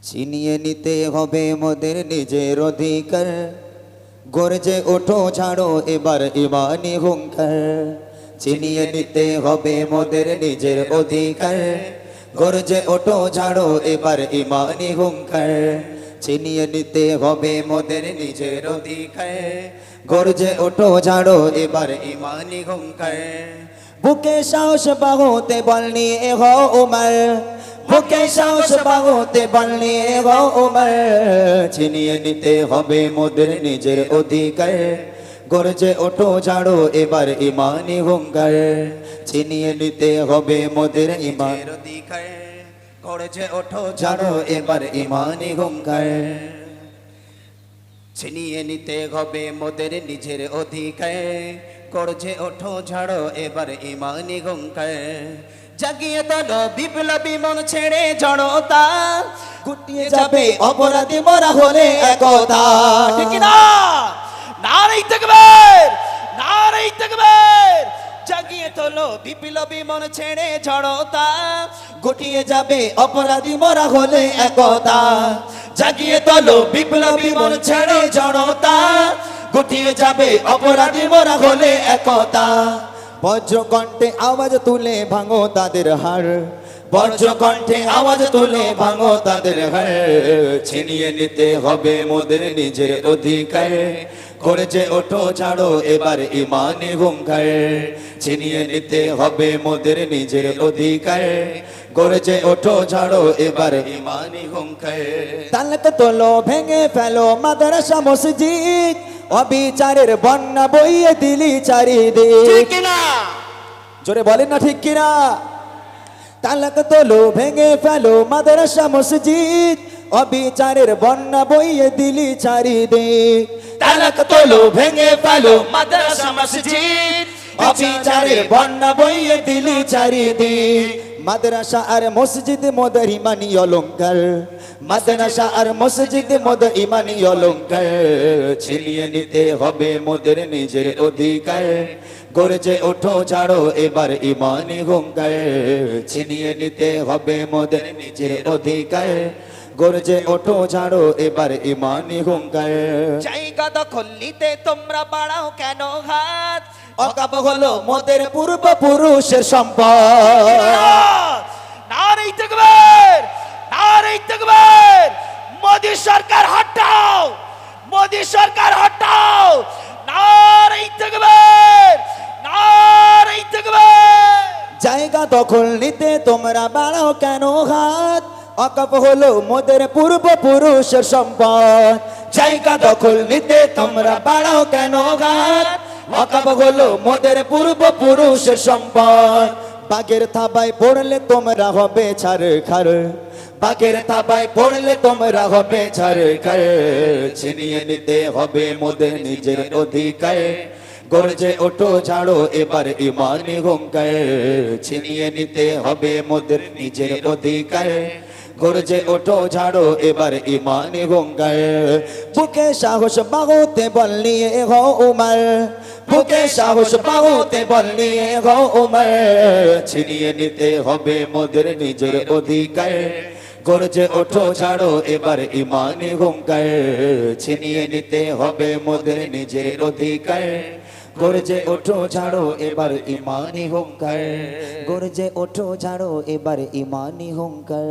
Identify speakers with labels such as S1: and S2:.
S1: ছিনিয়ে নিতে হবে মোদের নিজের অধিকার, গর্জে ওঠো ছাড়ো এবার ইমানি হুঙ্কার। ছিনিয়ে নিতে হবে মোদের নিজের অধিকার, গর্জে ওঠো ছাড়ো এবার ইমানি হুঙ্কার। ছিনিয়ে নিতে হবে মোদের নিজের অধিকার, গর্জে ওঠো ছাড়ো এবার ইমানি হুঙ্কার। বুকে সাহস বাহুতে বল নিয়ে হও উমর, বুকে সাহস বাহুতে বল নিয়ে হও উমর। ছিনিয়ে নিতে হবে মোদের নিজের অধিকার, গর্জে ওঠো ছাড়ো এবার ইমানি হুঙ্কার। ছিনিয়ে নিতে হবে মোদের ইমানের অধিকার, গর্জে ওঠো ছাড়ো এবার ইমানি হুঙ্কার। ছিনিয়ে নিতে হবে মোদের নিজের অধিকার, গর্জে ওঠো ছাড়ো এবার ইমানি হুঙ্কার। জাগিয়ে তোলো বিপ্লবী মন ছেড়ে জড়তা, গুটিয়ে যাবে অপরাধী মরা হলে একতা। ঠিক না? নারে তাকবীর, নারে তাকবীর। জাগিয়ে তোলো বিপ্লবী মন ছেড়ে জড়তা, গুটিয়ে যাবে অপরাধী মরা হলে একতা। জাগিয়ে তোলো বিপ্লবী মন ছেড়ে জড়তা, গুটিয়ে যাবে অপরাধী মরা হলে একতা। বজ্রকণ্ঠে আওয়াজ তুলে ভাঙো তাদের হাড়, বজ্রকণ্ঠে আওয়াজ তুলে ভাঙো তাদের হাড়। ছিনিয়ে নিতে হবে মোদের নিজের অধিকার, গর্জে ওঠো ছাড়ো এবার ইমানি হুঙ্কার। ছিনিয়ে নিতে হবে মোদের নিজের অধিকার, গর্জে ওঠো ছাড়ো এবার ইমানি হুঙ্কার। তালক তোলো ভেঙে ফেলো মাদ্রাসা মসজিদ, অবিচারের বন্যা বইয়ে দিলি চারিদিক। ঠিক কিনা? জোরে বলেন না ঠিক কিনা? তালাক তোলো ভেঙে ফেলো মাদ্রাসা মসজিদ, অবিচারের বন্যা বইয়ে দিলি চারিদিক। তালাক তোলো ভেঙে ফেলো মাদ্রাসা মসজিদ, অবিচারের বন্যা বইয়ে দিলি চারিদিক। মাদ্রাসা আর মসজিদ মোদের ইমানি অলংকার, মাদ্রাসা আর মসজিদ মোদের ইমানি অলংকার। ছিনিয়ে নিতে হবে মোদের নিজের অধিকার, গর্জে ওঠো ছাড়ো এবার ইমানি হুঙ্কার। ছিনিয়ে নিতে হবে মোদের নিজের অধিকার, গর্জে ওঠো ছাড়ো এবার ইমানি হুঙ্কার। জায়গা দখল নিতে তোমরা বাড়াও কেন হাত, অকাপ হলো মোদের পূর্বপুরুষের সম্পদ। নারে তাকবীর, নারে তাকবীর। মোদি সরকার হটাও, মোদি সরকার হটাও। নারে তাকবীর, নারে তাকবীর। জায়গা দখল নিতে তোমরা বাড়াও কেন হাত, অকাপ হলো মোদের পূর্বপুরুষের সম্পদ। জায়গা দখল নিতে তোমরা বাড়াও কেন হাত, অকাপ হলো মোদের পূর্বপুরুষের সম্পদ। বাঘের থাবায় পড়লে তোমরা হবে ছারখার, বাঘের থাবায় পড়লে তোমরা হবে ছারখার। ছিনিয়ে নিতে হবে মোদের নিজের অধিকার, গর্জে ওঠো ছাড়ো এবার ইমানি হুঙ্কার। ছিনিয়ে নিতে হবে মোদের নিজের অধিকার, গর্জে ওঠো ছাড়ো এবার ইমানি হুঙ্কার। বুকে সাহস বাহুতে বল নিয়ে হও উমর, বুকে সাহস বাহুতে বল নিয়ে হও উমর। ছিনিয়ে নিতে হবে মোদের নিজের অধিকার, গর্জে ওঠো ছাড়ো এবার ইমানি হুঙ্কার। ছিনিয়ে নিতে হবে মোদের নিজের অধিকার, গর্জে ওঠো ছাড়ো এবার ইমানি হুঙ্কার। গর্জে ওঠো ছাড়ো এবার ইমানি হুঙ্কার।